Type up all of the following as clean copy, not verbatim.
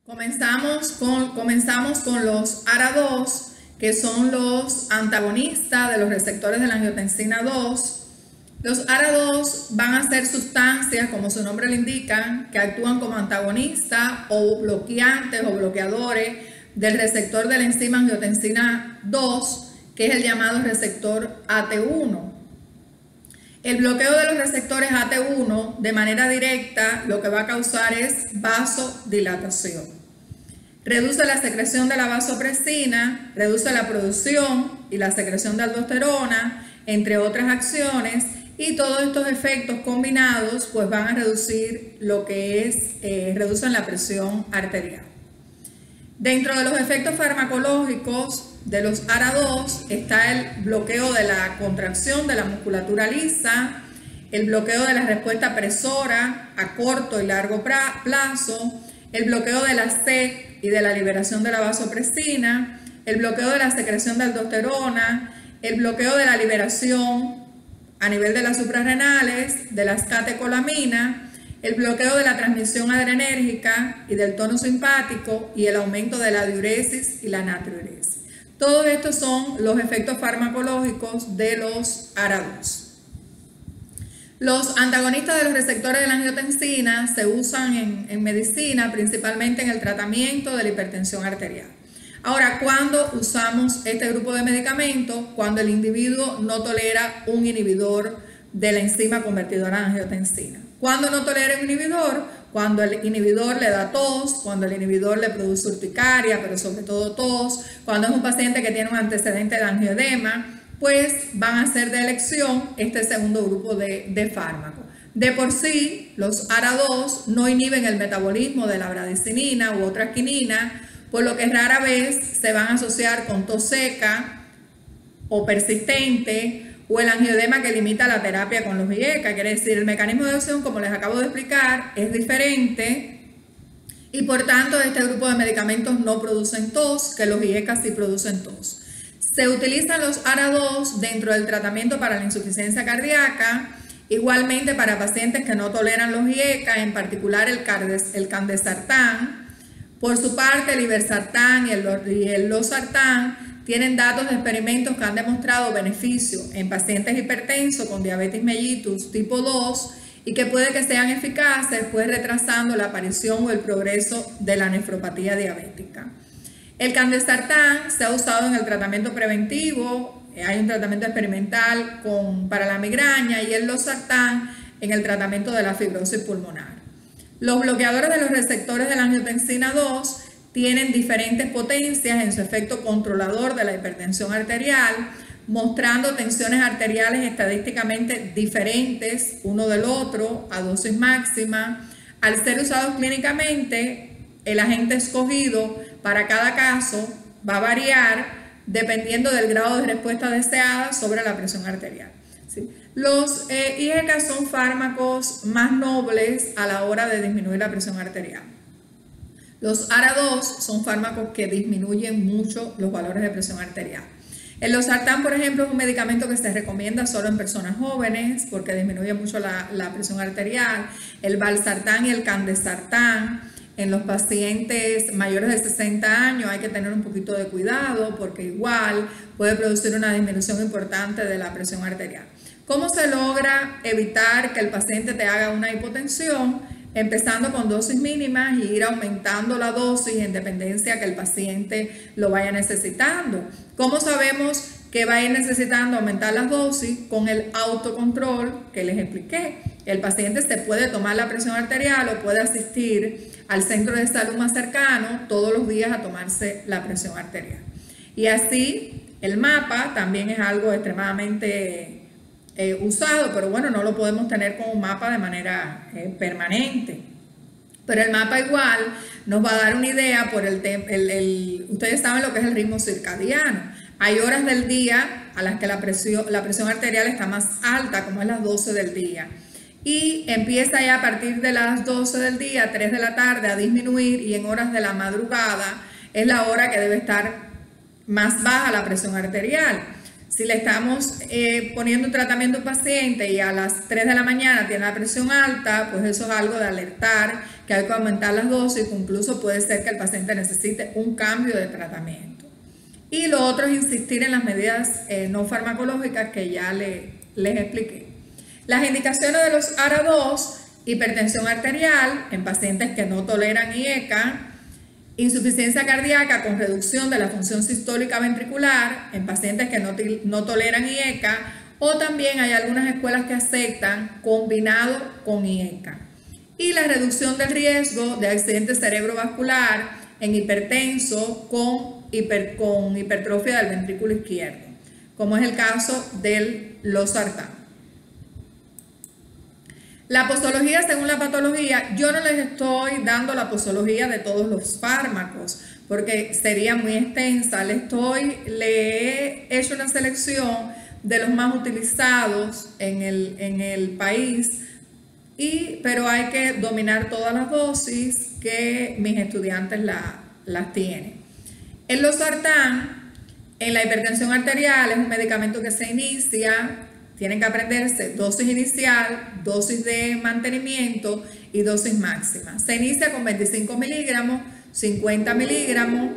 Comenzamos con los ARA2, que son los antagonistas de los receptores de la angiotensina 2. Los ARA2 van a ser sustancias, como su nombre lo indica, que actúan como antagonistas o bloqueantes o bloqueadores del receptor de la enzima angiotensina 2, que es el llamado receptor AT1. El bloqueo de los receptores AT1 de manera directa lo que va a causar es vasodilatación. Reduce la secreción de la vasopresina, reduce la producción y la secreción de aldosterona, entre otras acciones, y todos estos efectos combinados pues van a reducir lo que es, reducen la presión arterial. Dentro de los efectos farmacológicos de los ARA2 está el bloqueo de la contracción de la musculatura lisa, el bloqueo de la respuesta presora a corto y largo plazo, el bloqueo de la sed y de la liberación de la vasopresina, el bloqueo de la secreción de aldosterona, el bloqueo de la liberación a nivel de las suprarrenales de las catecolaminas, el bloqueo de la transmisión adrenérgica y del tono simpático y el aumento de la diuresis y la natriuresis. Todos estos son los efectos farmacológicos de los ARA2. Los antagonistas de los receptores de la angiotensina se usan en medicina, principalmente en el tratamiento de la hipertensión arterial. Ahora, ¿cuándo usamos este grupo de medicamentos? Cuando el individuo no tolera un inhibidor de la enzima convertidora de angiotensina. ¿Cuándo no tolera un inhibidor? Cuando el inhibidor le da tos, cuando el inhibidor le produce urticaria, pero sobre todo tos, cuando es un paciente que tiene un antecedente de angioedema, pues van a ser de elección este segundo grupo de fármacos. De por sí, los ARA2 no inhiben el metabolismo de la bradicinina u otra quinina, por lo que rara vez se van a asociar con tos seca o persistente o el angioedema que limita la terapia con los IECA. Quiere decir, el mecanismo de acción, como les acabo de explicar, es diferente y por tanto este grupo de medicamentos no producen tos, que los IECA sí producen tos. Se utilizan los ARA2 dentro del tratamiento para la insuficiencia cardíaca, igualmente para pacientes que no toleran los IECA, en particular el candesartán. Por su parte, el irbesartán y el losartán tienen datos de experimentos que han demostrado beneficio en pacientes hipertensos con diabetes mellitus tipo 2 y que puede que sean eficaces, pues retrasando la aparición o el progreso de la nefropatía diabética. El candesartán se ha usado en el tratamiento preventivo, hay un tratamiento experimental para la migraña, y el losartán en el tratamiento de la fibrosis pulmonar. Los bloqueadores de los receptores de la angiotensina 2 tienen diferentes potencias en su efecto controlador de la hipertensión arterial, mostrando tensiones arteriales estadísticamente diferentes uno del otro a dosis máxima. Al ser usados clínicamente, el agente escogido para cada caso va a variar dependiendo del grado de respuesta deseada sobre la presión arterial. ¿Sí? Los IECA son fármacos más nobles a la hora de disminuir la presión arterial. Los ARA2 son fármacos que disminuyen mucho los valores de presión arterial. El losartán, por ejemplo, es un medicamento que se recomienda solo en personas jóvenes porque disminuye mucho la presión arterial. El valsartán y el candesartán, en los pacientes mayores de 60 años hay que tener un poquito de cuidado porque igual puede producir una disminución importante de la presión arterial. ¿Cómo se logra evitar que el paciente te haga una hipotensión? Empezando con dosis mínimas y ir aumentando la dosis en dependencia que el paciente lo vaya necesitando. ¿Cómo sabemos que va a ir necesitando aumentar las dosis? Con el autocontrol que les expliqué. El paciente se puede tomar la presión arterial o puede asistir al centro de salud más cercano todos los días a tomarse la presión arterial. Y así el mapa también es algo extremadamente usado, pero bueno, no lo podemos tener como un mapa de manera permanente. Pero el mapa igual nos va a dar una idea por ustedes saben lo que es el ritmo circadiano. Hay horas del día a las que la presión arterial está más alta, como es las 12 del día. Y empieza ya a partir de las 12 del día, 3 de la tarde, a disminuir, y en horas de la madrugada es la hora que debe estar más baja la presión arterial. Si le estamos poniendo un tratamiento a un paciente y a las 3 de la mañana tiene la presión alta, pues eso es algo de alertar que hay que aumentar las dosis, incluso puede ser que el paciente necesite un cambio de tratamiento. Y lo otro es insistir en las medidas no farmacológicas que ya les expliqué. Las indicaciones de los ARA2: hipertensión arterial en pacientes que no toleran IECA, insuficiencia cardíaca con reducción de la función sistólica ventricular en pacientes que no toleran IECA, o también hay algunas escuelas que aceptan combinado con IECA. Y la reducción del riesgo de accidente cerebrovascular en hipertenso con hipertrofia del ventrículo izquierdo, como es el caso del losartán. La posología según la patología, yo no les estoy dando la posología de todos los fármacos porque sería muy extensa. Le he hecho una selección de los más utilizados en el país, pero hay que dominar todas las dosis que mis estudiantes las tienen. El losartán en la hipertensión arterial es un medicamento que se inicia. Tienen que aprenderse dosis inicial, dosis de mantenimiento y dosis máxima. Se inicia con 25 miligramos, 50 miligramos,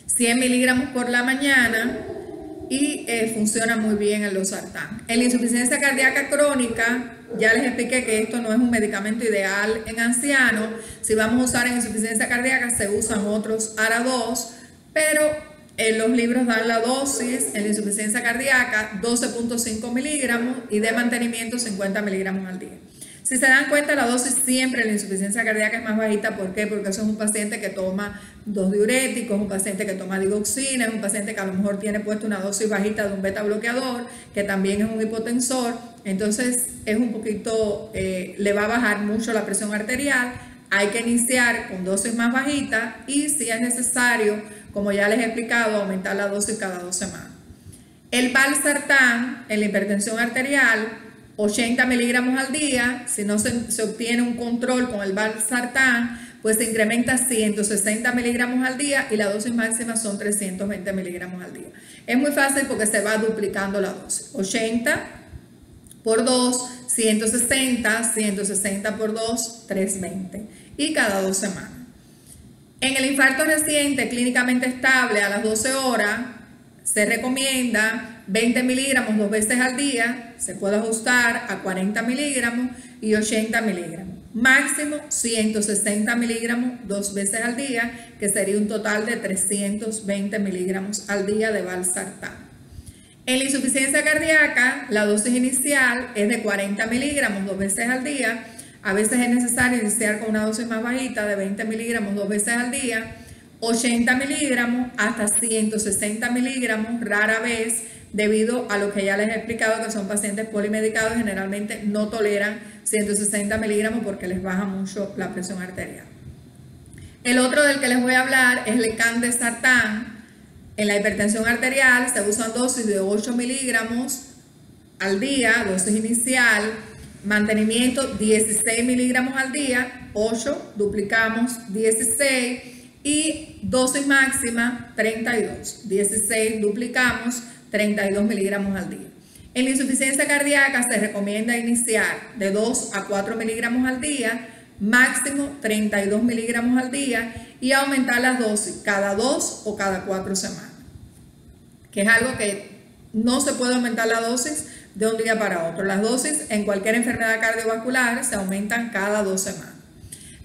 100 miligramos por la mañana y funciona muy bien el losartán. En la insuficiencia cardíaca crónica, ya les expliqué que esto no es un medicamento ideal en ancianos. Si vamos a usar en insuficiencia cardíaca, se usan otros ARA2, pero los libros dan la dosis en la insuficiencia cardíaca 12.5 miligramos y de mantenimiento 50 miligramos al día. Si se dan cuenta, la dosis siempre en la insuficiencia cardíaca es más bajita. ¿Por qué? Porque eso es un paciente que toma 2 diuréticos, un paciente que toma digoxina, es un paciente que a lo mejor tiene puesto una dosis bajita de un beta bloqueador, que también es un hipotensor. Entonces es un poquito, le va a bajar mucho la presión arterial. Hay que iniciar con dosis más bajitas y si es necesario, como ya les he explicado, aumentar la dosis cada 2 semanas. El valsartán en la hipertensión arterial, 80 miligramos al día. Si no se obtiene un control con el valsartán, pues se incrementa 160 miligramos al día y la dosis máxima son 320 miligramos al día. Es muy fácil porque se va duplicando la dosis. 80 por 2, 160, 160 por 2, 320 y cada 2 semanas. En el infarto reciente clínicamente estable a las 12 horas se recomienda 20 miligramos 2 veces al día, se puede ajustar a 40 miligramos y 80 miligramos. Máximo 160 miligramos 2 veces al día, que sería un total de 320 miligramos al día de valsartán. En la insuficiencia cardíaca, la dosis inicial es de 40 miligramos 2 veces al día. A veces es necesario iniciar con una dosis más bajita de 20 miligramos 2 veces al día, 80 miligramos hasta 160 miligramos rara vez, debido a lo que ya les he explicado, que son pacientes polimedicados, generalmente no toleran 160 miligramos porque les baja mucho la presión arterial. El otro del que les voy a hablar es el candesartán. En la hipertensión arterial se usan dosis de 8 miligramos al día, dosis inicial. Mantenimiento 16 miligramos al día, 8, duplicamos 16 y dosis máxima 32, 16 duplicamos 32 miligramos al día. En la insuficiencia cardíaca se recomienda iniciar de 2 a 4 miligramos al día, máximo 32 miligramos al día y aumentar las dosis cada 2 o cada 4 semanas, que es algo que no se puede aumentar la dosis de un día para otro. Las dosis en cualquier enfermedad cardiovascular se aumentan cada 2 semanas.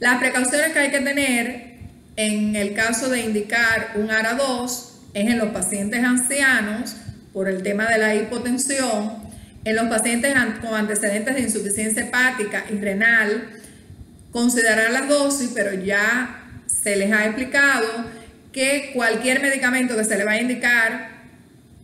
Las precauciones que hay que tener en el caso de indicar un ARA2 es en los pacientes ancianos por el tema de la hipotensión, en los pacientes con antecedentes de insuficiencia hepática y renal, considerar las dosis, pero ya se les ha explicado que cualquier medicamento que se le va a indicar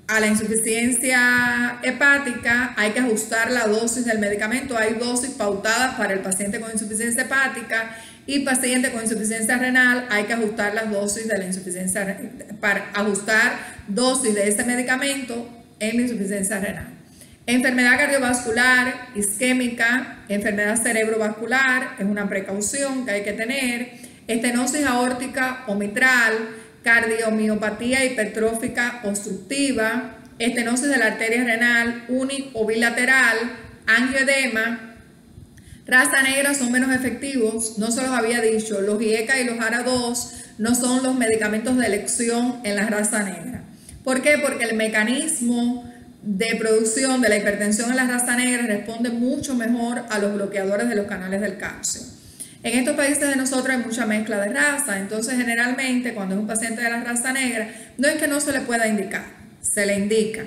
a la insuficiencia hepática hay que ajustar la dosis del medicamento. Hay dosis pautadas para el paciente con insuficiencia hepática y paciente con insuficiencia renal. Hay que ajustar las dosis de la insuficiencia para ajustar dosis de ese medicamento en la insuficiencia renal. Enfermedad cardiovascular, isquémica, enfermedad cerebrovascular es una precaución que hay que tener. Estenosis aórtica o mitral, cardiomiopatía hipertrófica obstructiva estenosis de la arteria renal, uni o bilateral, angioedema. Raza negra son menos efectivos, no se los había dicho, los IECA y los ARA2 no son los medicamentos de elección en la raza negra. ¿Por qué? Porque el mecanismo de producción de la hipertensión en la raza negra responde mucho mejor a los bloqueadores de los canales del calcio. En estos países de nosotros hay mucha mezcla de raza, entonces generalmente cuando es un paciente de la raza negra, no es que no se le pueda indicar, se le indica.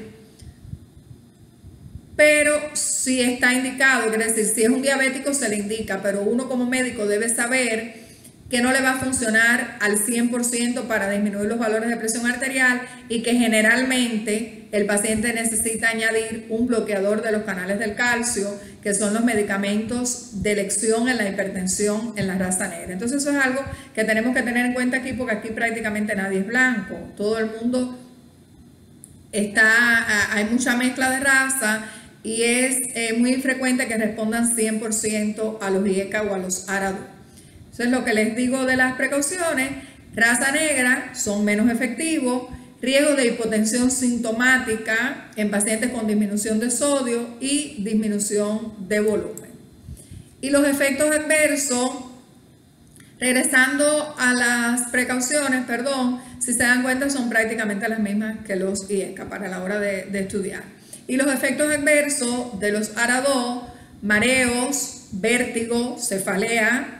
Pero si está indicado, quiere decir, si es un diabético se le indica, pero uno como médico debe saber que no le va a funcionar al 100% para disminuir los valores de presión arterial y que generalmente el paciente necesita añadir un bloqueador de los canales del calcio, que son los medicamentos de elección en la hipertensión en la raza negra. Entonces eso es algo que tenemos que tener en cuenta aquí, porque aquí prácticamente nadie es blanco, todo el mundo hay mucha mezcla de raza y es muy infrecuente que respondan 100% a los IECA o a los ARA2. Entonces lo que les digo de las precauciones: raza negra son menos efectivos, riesgo de hipotensión sintomática en pacientes con disminución de sodio y disminución de volumen. Y los efectos adversos, regresando a las precauciones, si se dan cuenta son prácticamente las mismas que los IECA para la hora de estudiar. Y los efectos adversos de los ARA2, mareos, vértigo, cefalea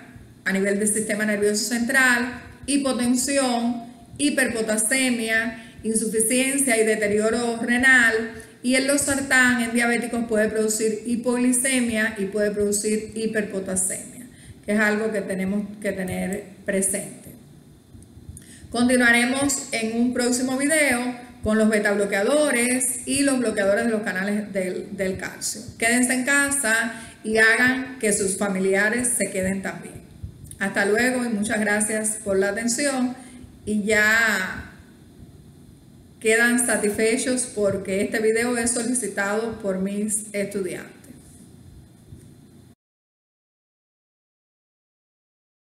a nivel del sistema nervioso central, hipotensión, hiperpotasemia, insuficiencia y deterioro renal, y el losartán en diabéticos puede producir hipoglicemia y puede producir hiperpotasemia, que es algo que tenemos que tener presente. Continuaremos en un próximo video con los beta bloqueadores y los bloqueadores de los canales del calcio. Quédense en casa y hagan que sus familiares se queden también. Hasta luego y muchas gracias por la atención, y ya quedan satisfechos porque este video es solicitado por mis estudiantes.